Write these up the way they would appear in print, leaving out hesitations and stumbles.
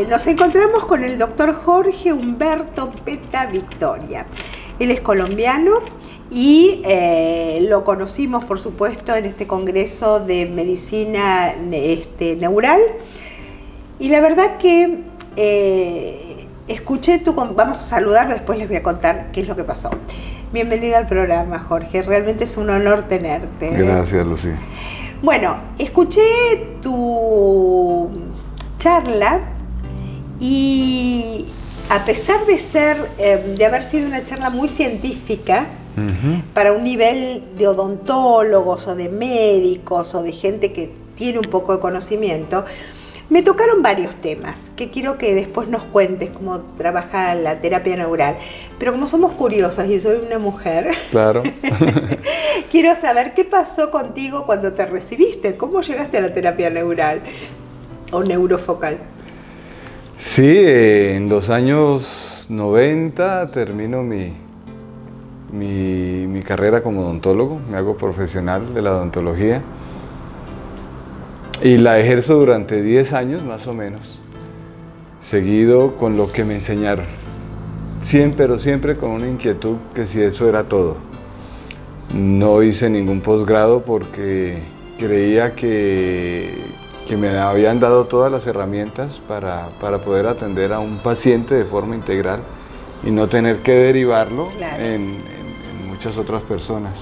nos encontramos con el doctor Jorge Humberto Peta Victoria. Él es colombiano y lo conocimos, por supuesto, en este congreso de medicina neural. Y la verdad que escuché vamos a saludarlo, después les voy a contar qué es lo que pasó. Bienvenido al programa, Jorge. Realmente es un honor tenerte. Gracias, Lucía. Bueno, escuché tu charla y a pesar de haber sido una charla muy científica, para un nivel de odontólogos o de médicos o de gente que tiene un poco de conocimiento, me tocaron varios temas que quiero que después nos cuentes cómo trabaja la terapia neural. Pero como somos curiosas y soy una mujer, claro. Quiero saber qué pasó contigo cuando te recibiste. ¿Cómo llegaste a la terapia neural o neurofocal? Sí, en los años 90 termino mi carrera como odontólogo, me hago profesional de la odontología y la ejerzo durante 10 años más o menos, seguido con lo que me enseñaron, pero siempre con una inquietud que si eso era todo. No hice ningún posgrado porque creía que me habían dado todas las herramientas para poder atender a un paciente de forma integral y no tener que derivarlo en muchas otras personas.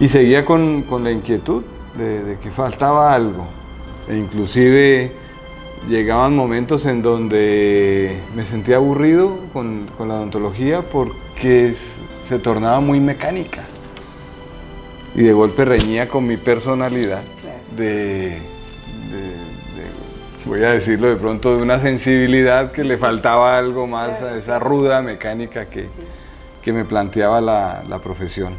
Y seguía con la inquietud de que faltaba algo. E inclusive llegaban momentos en donde me sentía aburrido con la odontología porque se tornaba muy mecánica. Y de golpe reñía con mi personalidad voy a decirlo de pronto, de una sensibilidad que le faltaba algo más a esa ruda mecánica que me planteaba la profesión.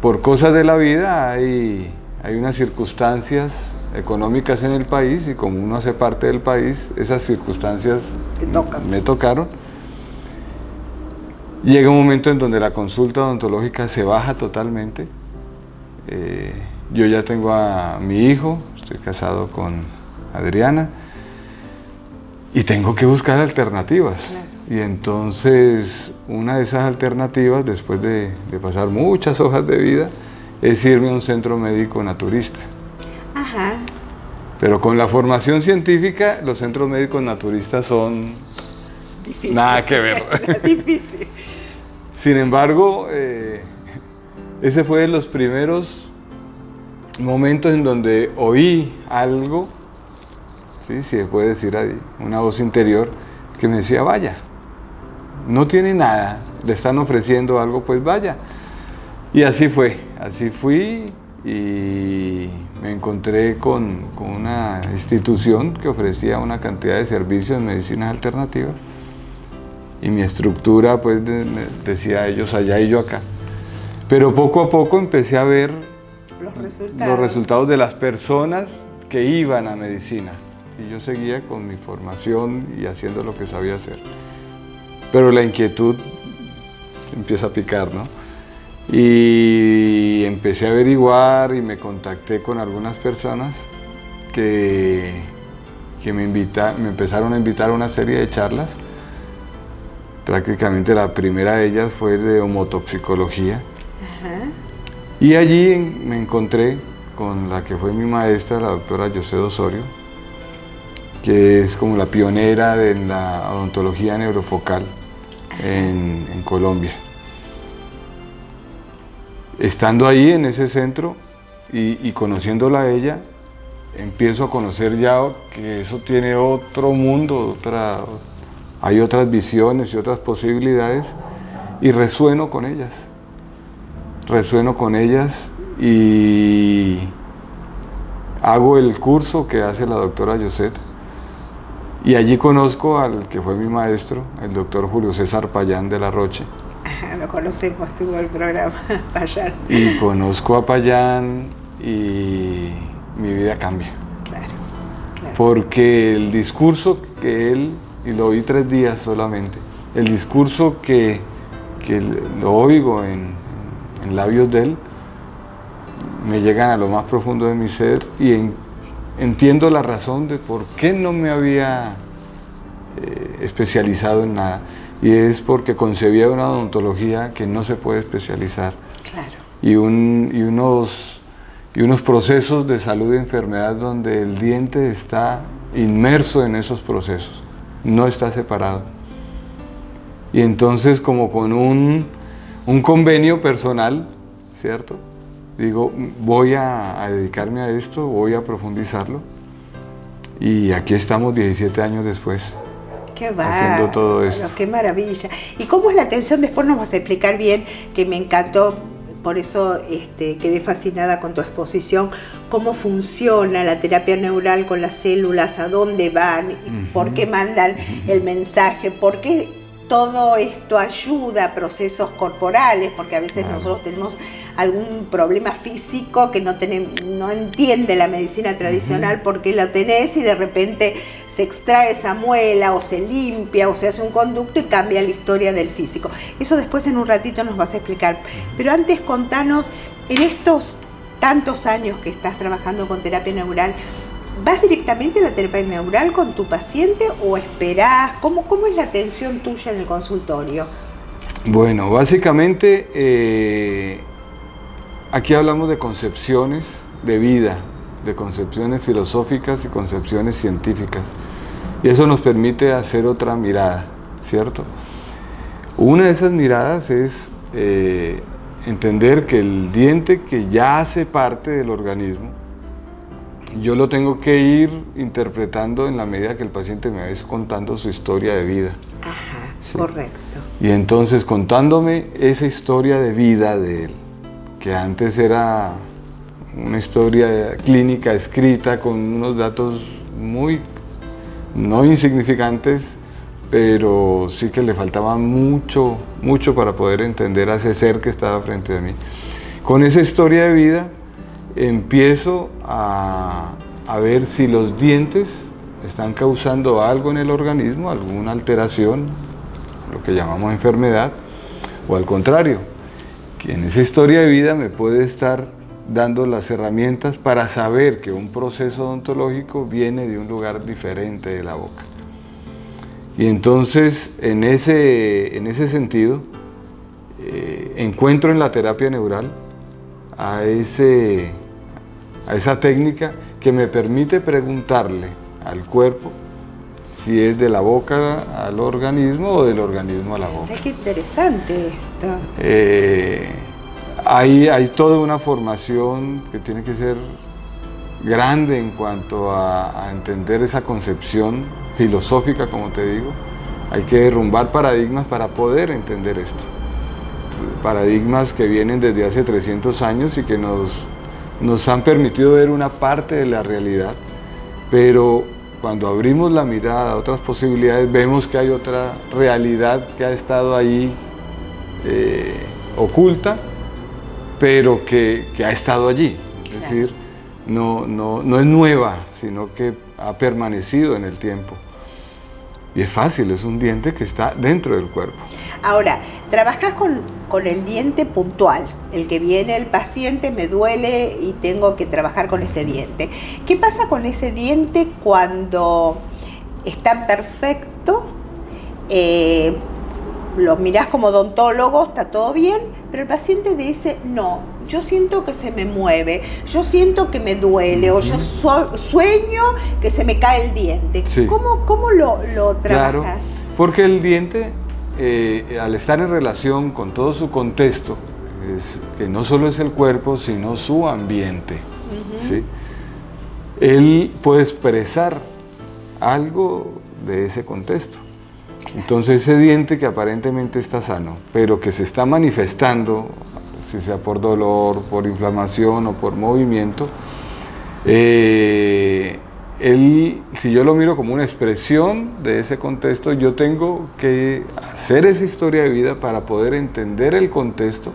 Por cosas de la vida hay unas circunstancias económicas en el país y como uno hace parte del país, esas circunstancias me tocaron. Llega un momento en donde la consulta odontológica se baja totalmente. Yo ya tengo a mi hijo, estoy casado con Adriana y tengo que buscar alternativas. Claro. Y entonces una de esas alternativas, después de pasar muchas hojas de vida, es irme a un centro médico naturista. Ajá. Pero con la formación científica, los centros médicos naturistas son difícil. Nada que ver. Difícil. Sin embargo, ese fue de los primeros momentos en donde oí algo, ¿sí? Si se puede decir ahí, una voz interior que me decía, vaya, no tiene nada, le están ofreciendo algo, pues vaya. Y así fue, así fui y me encontré con una institución que ofrecía una cantidad de servicios en medicinas alternativas y mi estructura pues decía ellos allá y yo acá. Pero poco a poco empecé a ver los resultados de las personas que iban a medicina y yo seguía con mi formación y haciendo lo que sabía hacer. Pero la inquietud empieza a picar, ¿no? Y empecé a averiguar y me contacté con algunas personas que me empezaron a invitar a una serie de charlas. Prácticamente la primera de ellas fue de homotoxicología. Ajá. Y allí me encontré con la que fue mi maestra, la doctora Yosé Osorio, que es como la pionera de la odontología neurofocal en Colombia. Estando ahí en ese centro y conociéndola a ella, empiezo a conocer ya que eso tiene otro mundo, hay otras visiones y otras posibilidades y resueno con ellas y hago el curso que hace la doctora Yoset y allí conozco al que fue mi maestro, el doctor Julio César Payán de la Roche. Lo conocemos, tuvo el programa Payán. Y conozco a Payán y mi vida cambia. Claro. Porque el discurso que él, y lo oí 3 días solamente, el discurso que lo oigo en labios de él, me llegan a lo más profundo de mi ser y entiendo la razón de por qué no me había especializado en nada, y es porque concebía una odontología que no se puede especializar. Claro. Y unos procesos de salud y enfermedad donde el diente está inmerso en esos procesos, no está separado. Y entonces, como con un convenio personal, ¿cierto? Digo, voy a dedicarme a esto, voy a profundizarlo, y aquí estamos 17 años después. Qué va, haciendo todo esto. qué maravilla. ¿Y cómo es la atención? Después nos vas a explicar bien, que me encantó, por eso quedé fascinada con tu exposición, cómo funciona la terapia neural con las células, a dónde van, por qué mandan el mensaje, por qué todo esto ayuda a procesos corporales, porque a veces nosotros tenemos algún problema físico que no entiende la medicina tradicional por qué lo tenés, y de repente se extrae esa muela o se limpia o se hace un conducto y cambia la historia del físico. Eso después en un ratito nos vas a explicar. Pero antes contanos, en estos tantos años que estás trabajando con terapia neural, ¿vas directamente a la terapia neural con tu paciente o esperás? ¿Cómo es la atención tuya en el consultorio? Bueno, básicamente aquí hablamos de concepciones de vida, de concepciones filosóficas y concepciones científicas. Y eso nos permite hacer otra mirada, ¿cierto? Una de esas miradas es entender que el diente, que ya hace parte del organismo, yo lo tengo que ir interpretando en la medida que el paciente me va contando su historia de vida. Ajá, ¿sí? Correcto. Y entonces, contándome esa historia de vida de él, que antes era una historia clínica escrita con unos datos muy, no insignificantes, pero sí que le faltaba mucho para poder entender a ese ser que estaba frente a mí. Con esa historia de vida, empiezo a ver si los dientes están causando algo en el organismo, alguna alteración, lo que llamamos enfermedad, o al contrario, que en esa historia de vida me puede estar dando las herramientas para saber que un proceso odontológico viene de un lugar diferente de la boca. Y entonces, en ese sentido, encuentro en la terapia neural a esa técnica que me permite preguntarle al cuerpo si es de la boca al organismo o del organismo a la boca. Ay, qué interesante esto. Hay toda una formación que tiene que ser grande en cuanto a entender esa concepción filosófica, como te digo. Hay que derrumbar paradigmas para poder entender esto. Paradigmas que vienen desde hace 300 años y que nos han permitido ver una parte de la realidad, pero cuando abrimos la mirada a otras posibilidades, vemos que hay otra realidad que ha estado ahí oculta, pero que ha estado allí. Es decir, no es nueva, sino que ha permanecido en el tiempo. Y es fácil, es un diente que está dentro del cuerpo. Ahora, trabajás con el diente puntual, el que viene el paciente, me duele y tengo que trabajar con este diente. ¿Qué pasa con ese diente cuando está perfecto? Lo mirás como odontólogo, está todo bien, pero el paciente dice, no, yo siento que se me mueve, yo siento que me duele, o yo sueño que se me cae el diente. Sí. ¿Cómo lo trabajas? Claro, porque el diente, al estar en relación con todo su contexto, que no solo es el cuerpo, sino su ambiente, ¿sí? Él puede expresar algo de ese contexto. Entonces ese diente que aparentemente está sano, pero que se está manifestando, si sea por dolor, por inflamación o por movimiento, si yo lo miro como una expresión de ese contexto, yo tengo que hacer esa historia de vida para poder entender el contexto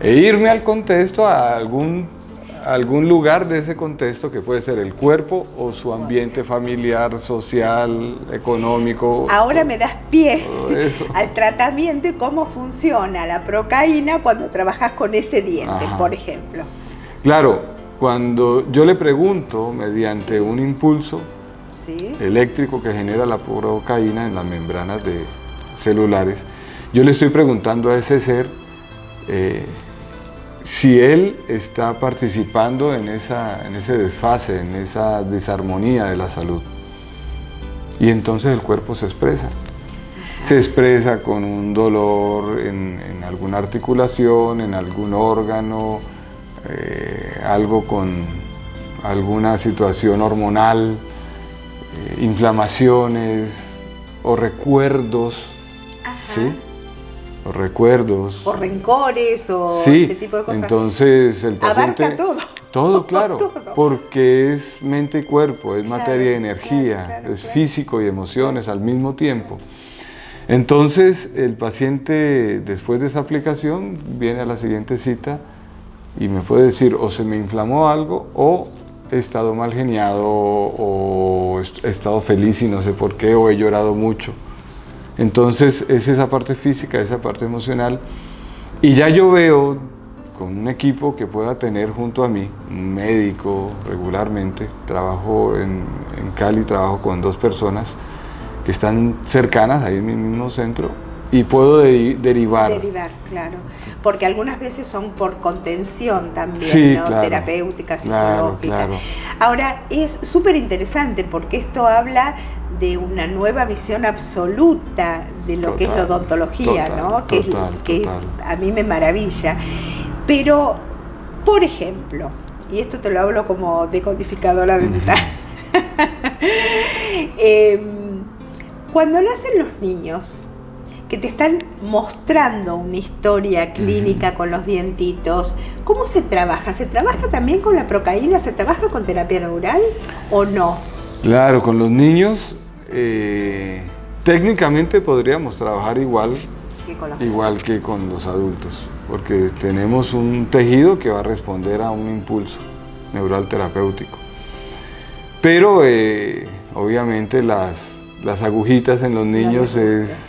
e irme al contexto, a algún lugar de ese contexto, que puede ser el cuerpo o su ambiente familiar, social, económico. Ahora me das pie eso. al tratamiento y cómo funciona la procaína cuando trabajas con ese diente, por ejemplo. Claro, cuando yo le pregunto, mediante un impulso Sí. eléctrico que genera la procaína en las membranas celulares, yo le estoy preguntando a ese ser si él está participando en ese desfase, en esa desarmonía de la salud. Y entonces el cuerpo se expresa. Se expresa con un dolor en alguna articulación, en algún órgano, algo con alguna situación hormonal, inflamaciones o recuerdos, Ajá. ¿sí? O recuerdos. O rencores o Sí, ese tipo de cosas. entonces el paciente... Abarca todo. Todo, claro, Todo. porque es mente y cuerpo, es Claro, materia y energía, claro, es claro. físico y emociones al mismo tiempo. Entonces el paciente, después de esa aplicación, viene a la siguiente cita y me puede decir o se me inflamó algo o he estado mal geniado o he estado feliz y no sé por qué o he llorado mucho. Entonces es esa parte física, esa parte emocional y ya yo veo con un equipo que pueda tener junto a mí, un médico regularmente, trabajo en Cali, trabajo con 2 personas que están cercanas ahí en mi mismo centro y puedo derivar. Derivar, claro. Porque algunas veces son por contención también, Sí, ¿no? claro, terapéutica, claro, psicológica. claro. Ahora, es súper interesante porque esto habla de una nueva visión absoluta de lo que es la odontología, total, ¿no? Que total. a mí me maravilla. Pero, por ejemplo, y esto te lo hablo como decodificadora dental, cuando nacen los niños, que te están mostrando una historia clínica con los dientitos, ¿cómo se trabaja? ¿Se trabaja también con la procaína? ¿Se trabaja con terapia neural o no? Claro, con los niños técnicamente podríamos trabajar igual que con los adultos, porque tenemos un tejido que va a responder a un impulso neural terapéutico. Pero obviamente las agujitas en los niños es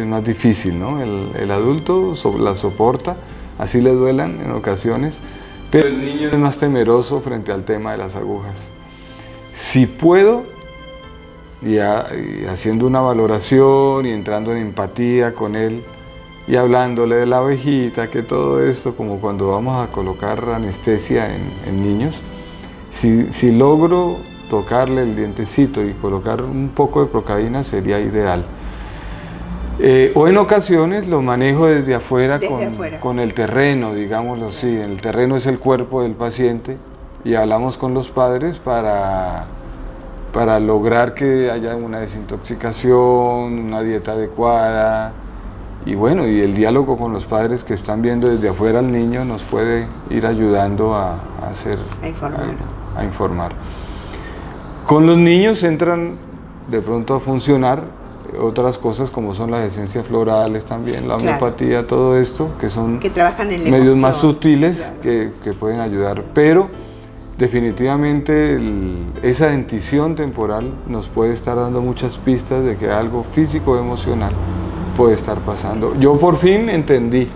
más difícil, ¿no? El adulto las soporta, así le duelan en ocasiones, pero el niño es más temeroso frente al tema de las agujas. Si puedo, y haciendo una valoración y entrando en empatía con él y hablándole de la abejita, que todo esto, como cuando vamos a colocar anestesia en niños, si logro tocarle el dientecito y colocar un poco de procaína sería ideal. O en ocasiones lo manejo desde afuera, con el terreno, digámoslo así. El terreno es el cuerpo del paciente y hablamos con los padres para lograr que haya una desintoxicación, una dieta adecuada y bueno, y el diálogo con los padres que están viendo desde afuera al niño nos puede ir ayudando a informar. Con los niños entran de pronto a funcionar otras cosas como son las esencias florales también, la homeopatía, todo esto, que son trabajan en la medios emoción, más sutiles que pueden ayudar, pero definitivamente esa dentición temporal nos puede estar dando muchas pistas de que algo físico o emocional puede estar pasando. Yo por fin entendí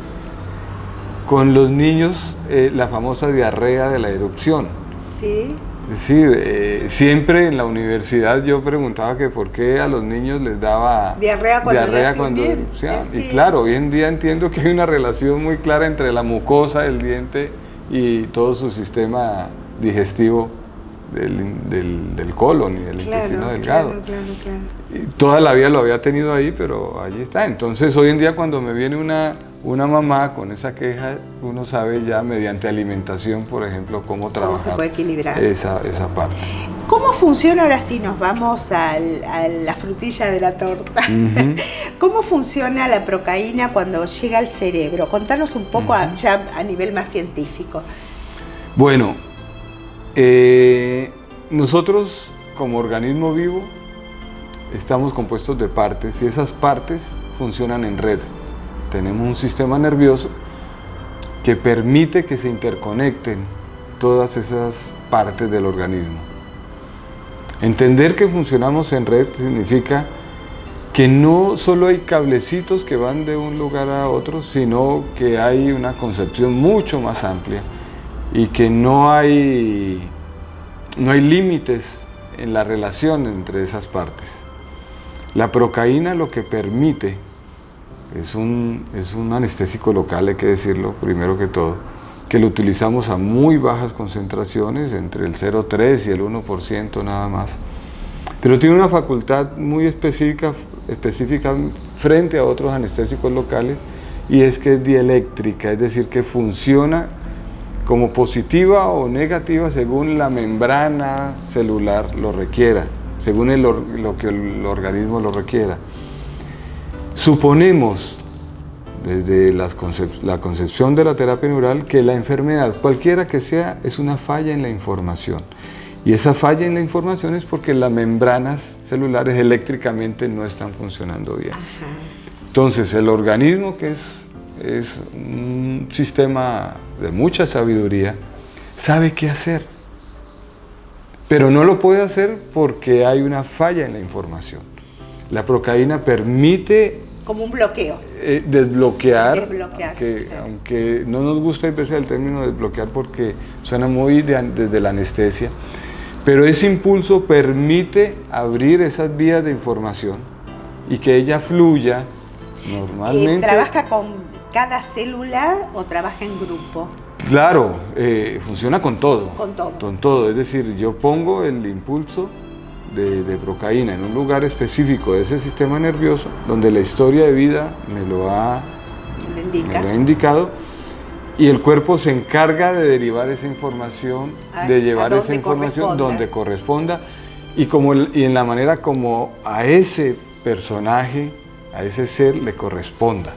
con los niños la famosa diarrea de la erupción. Sí. Es decir, siempre en la universidad yo preguntaba que por qué a los niños les daba diarrea cuando erupción. Y claro, hoy en día entiendo que hay una relación muy clara entre la mucosa del diente y todo su sistema digestivo del colon y del intestino delgado. Claro. Y toda la vida lo había tenido ahí, pero allí está. Entonces hoy en día cuando me viene una mamá con esa queja, uno sabe ya mediante alimentación, por ejemplo, cómo trabajar. ¿Cómo se puede equilibrar? Esa parte. ¿Cómo funciona, ahora sí nos vamos a la frutilla de la torta? ¿Cómo funciona la procaína cuando llega al cerebro? Contanos un poco ya a nivel más científico. Bueno, nosotros como organismo vivo estamos compuestos de partes y esas partes funcionan en red. Tenemos un sistema nervioso que permite que se interconecten todas esas partes del organismo. Entender que funcionamos en red significa que no solo hay cablecitos que van de un lugar a otro, sino que hay una concepción mucho más amplia y que no hay límites en la relación entre esas partes. La procaína lo que permite es un anestésico local, hay que decirlo primero que todo, que lo utilizamos a muy bajas concentraciones, entre el 0,3 y el 1% nada más, pero tiene una facultad muy específica frente a otros anestésicos locales, y es que es dieléctrica, es decir, que funciona como positiva o negativa según la membrana celular lo requiera, según lo que el organismo lo requiera. Suponemos, desde la concepción de la terapia neural, que la enfermedad, cualquiera que sea, es una falla en la información. Y esa falla en la información es porque las membranas celulares eléctricamente no están funcionando bien. Ajá. Entonces, el organismo, que es un sistema de mucha sabiduría, sabe qué hacer, pero no lo puede hacer porque hay una falla en la información. La procaína permite como un bloqueo. Desbloquear, Claro. aunque no nos gusta empezar el término desbloquear porque suena muy desde la anestesia, pero ese impulso permite abrir esas vías de información y que ella fluya normalmente. ¿Trabaja con cada célula o trabaja en grupo? Claro, funciona con todo. Con todo. Con todo, es decir, yo pongo el impulso de procaína en un lugar específico de ese sistema nervioso, donde la historia de vida me lo ha indicado, y el cuerpo se encarga de derivar esa información, de llevar esa información donde corresponda, y en la manera como a ese personaje, a ese ser le corresponda.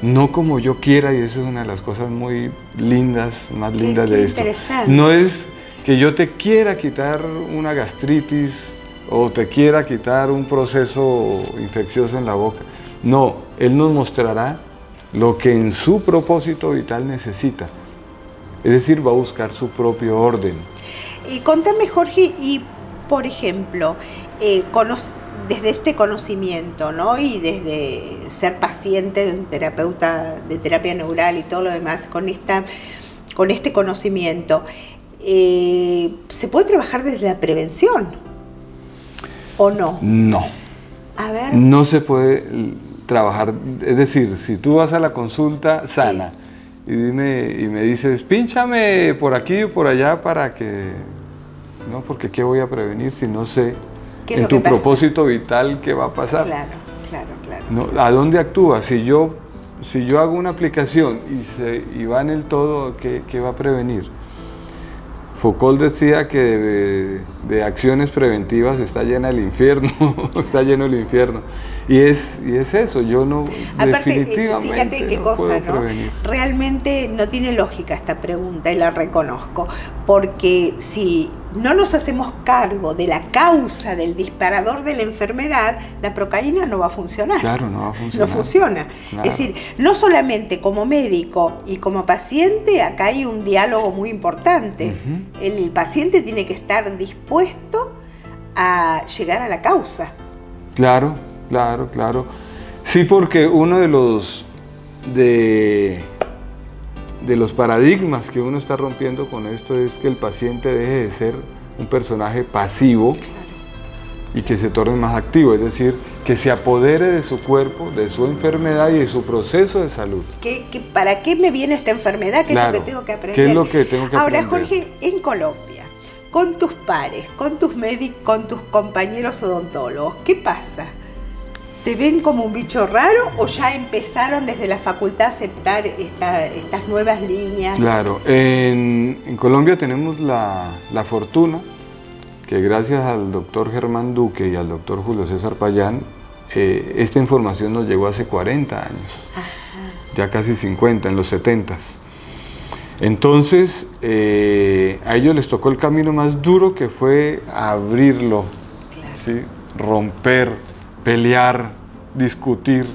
No como yo quiera, y esa es una de las cosas muy lindas, más lindas de esto. No es que yo te quiera quitar una gastritis o te quiera quitar un proceso infeccioso en la boca. No, Él nos mostrará lo que en su propósito vital necesita. Es decir, va a buscar su propio orden. Y contame, Jorge, y por ejemplo, desde este conocimiento, ¿no? Y desde ser paciente de un terapeuta de terapia neural y todo lo demás, con este conocimiento, ¿se puede trabajar desde la prevención o no? No. A ver. No se puede trabajar, es decir, si tú vas a la consulta sana y me dices, pínchame por aquí o por allá para que... No, porque ¿qué voy a prevenir si no sé en tu propósito vital qué va a pasar? Claro. No, ¿a dónde actúa? Si yo hago una aplicación y va en el todo, ¿qué va a prevenir? Foucault decía que de acciones preventivas está llena el infierno, está lleno el infierno. Y es eso, yo no, aparte, definitivamente fíjate qué no cosa, puedo prevenir. Realmente no tiene lógica esta pregunta, y la reconozco, porque si no nos hacemos cargo de la causa del disparador de la enfermedad, la procaína no va a funcionar. Claro, no va a funcionar. No funciona. Claro. Es decir, no solamente como médico y como paciente, acá hay un diálogo muy importante. Uh-huh. El paciente tiene que estar dispuesto a llegar a la causa. Claro. Sí, porque uno de los paradigmas que uno está rompiendo con esto es que el paciente deje de ser un personaje pasivo y que se torne más activo, es decir, que se apodere de su cuerpo, de su enfermedad y de su proceso de salud. ¿Para qué me viene esta enfermedad? ¿Qué es lo que tengo que aprender? ¿Qué es lo que tengo que aprender? Ahora, Jorge, en Colombia, con tus pares, con tus médicos, con tus compañeros odontólogos, ¿qué pasa? ¿Te ven como un bicho raro o ya empezaron desde la facultad a aceptar estas nuevas líneas? Claro, en Colombia tenemos la fortuna que gracias al doctor Germán Duque y al doctor Julio César Payán, esta información nos llegó hace 40 años, ajá, ya casi 50, en los 70s. Entonces, a ellos les tocó el camino más duro, que fue abrirlo, claro, ¿sí? Romper, pelear, discutir,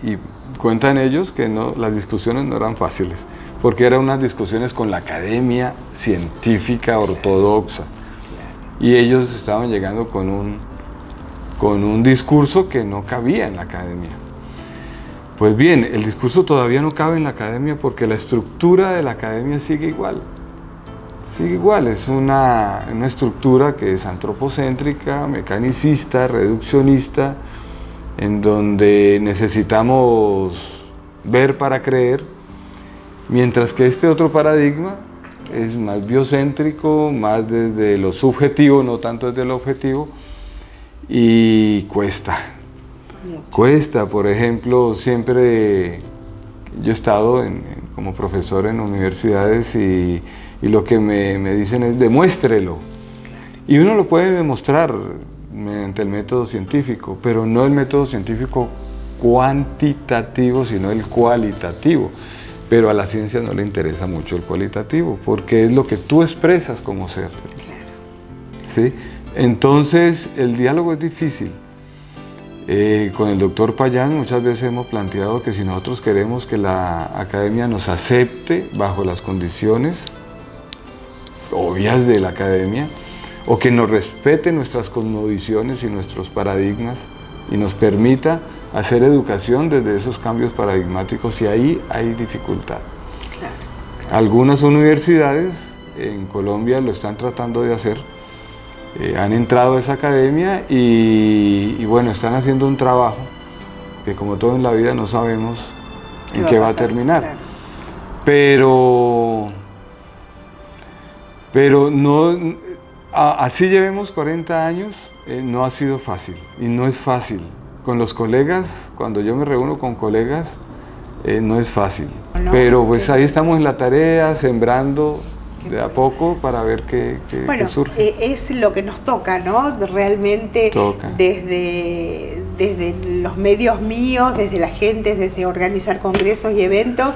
y cuentan ellos que las discusiones no eran fáciles, porque eran unas discusiones con la academia científica ortodoxa, y ellos estaban llegando con un discurso que no cabía en la academia. Pues bien, el discurso todavía no cabe en la academia porque la estructura de la academia sigue igual. Sigue igual, es una estructura que es antropocéntrica, mecanicista, reduccionista, en donde necesitamos ver para creer, mientras que este otro paradigma es más biocéntrico, más desde lo subjetivo, no tanto desde lo objetivo, y cuesta. Cuesta, por ejemplo, siempre yo he estado como profesor en universidades y lo que me dicen es demuéstrelo. Y uno lo puede demostrar mediante el método científico, pero no el método científico cuantitativo, sino el cualitativo. Pero a la ciencia no le interesa mucho el cualitativo, porque es lo que tú expresas como ser. ¿Sí? Entonces, el diálogo es difícil. Con el doctor Payán muchas veces hemos planteado que si nosotros queremos que la academia nos acepte bajo las condiciones obvias de la academia, o que nos respete nuestras cosmovisiones y nuestros paradigmas y nos permita hacer educación desde esos cambios paradigmáticos, y ahí hay dificultad. Algunas universidades en Colombia lo están tratando de hacer, han entrado a esa academia y bueno, están haciendo un trabajo que, como todo en la vida, no sabemos en qué va a terminar. Claro. Pero no, así llevemos 40 años, no ha sido fácil, y no es fácil. Con los colegas, cuando yo me reúno con colegas, no es fácil. No, pero pues ahí estamos en la tarea, sembrando de a poco para ver qué surge. Es lo que nos toca, ¿no? Realmente toca. Desde los medios míos, desde la gente, desde organizar congresos y eventos,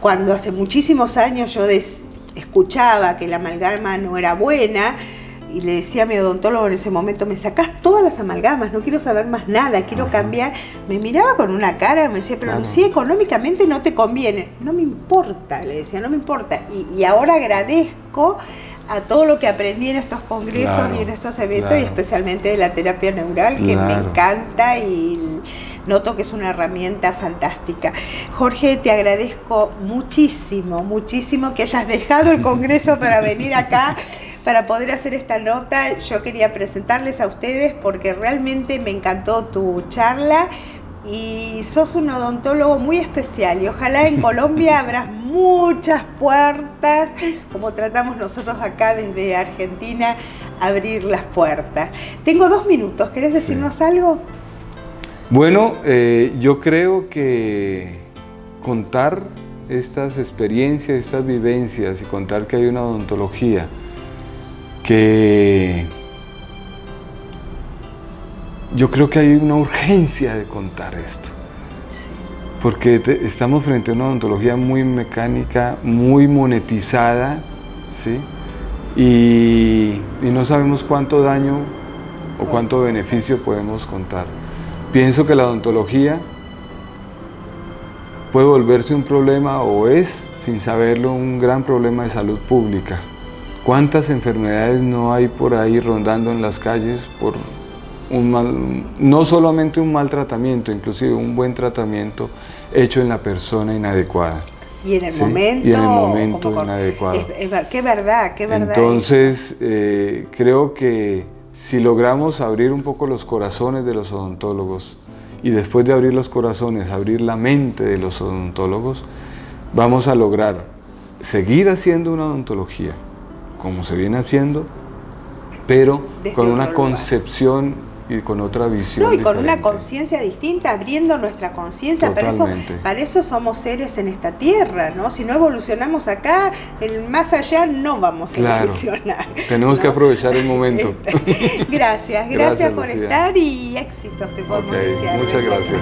cuando hace muchísimos años yo escuchaba que la amalgama no era buena, y le decía a mi odontólogo en ese momento, me sacás todas las amalgamas, no quiero saber más nada, quiero cambiar. Me miraba con una cara, me decía, pero claro, Lucía, económicamente no te conviene. No me importa, le decía, no me importa. Y ahora agradezco a todo lo que aprendí en estos congresos, claro, y en estos eventos, claro, y especialmente de la terapia neural, que claro, me encanta y noto que es una herramienta fantástica. Jorge, te agradezco muchísimo, muchísimo que hayas dejado el congreso para venir acá, para poder hacer esta nota. Yo quería presentarles a ustedes porque realmente me encantó tu charla y sos un odontólogo muy especial, y ojalá en Colombia abras muchas puertas, como tratamos nosotros acá desde Argentina, abrir las puertas. Tengo 2 minutos, ¿querés decirnos algo? Bueno, yo creo que contar estas experiencias, estas vivencias, y contar que hay una odontología que yo creo que hay una urgencia de contar esto, porque estamos frente a una odontología muy mecánica, muy monetizada, ¿sí? Y no sabemos cuánto daño o cuánto beneficio podemos contar. Pienso que la odontología puede volverse un problema, o es, sin saberlo, un gran problema de salud pública. ¿Cuántas enfermedades no hay por ahí rondando en las calles por no solamente un mal tratamiento, inclusive un buen tratamiento hecho en la persona inadecuada? Y en el ¿sí? momento, y en el momento inadecuado. Qué verdad, qué verdad. Entonces, creo que si logramos abrir un poco los corazones de los odontólogos, y después de abrir los corazones, abrir la mente de los odontólogos, vamos a lograr seguir haciendo una odontología como se viene haciendo, pero desde con una concepción y con otra visión. No, y diferente, con una conciencia distinta, abriendo nuestra conciencia. Para eso somos seres en esta tierra, ¿no? Si no evolucionamos acá, el más allá no vamos a evolucionar. Tenemos que aprovechar el momento. Gracias por Lucía. Estar, y éxitos te podemos desear. Muchas gracias.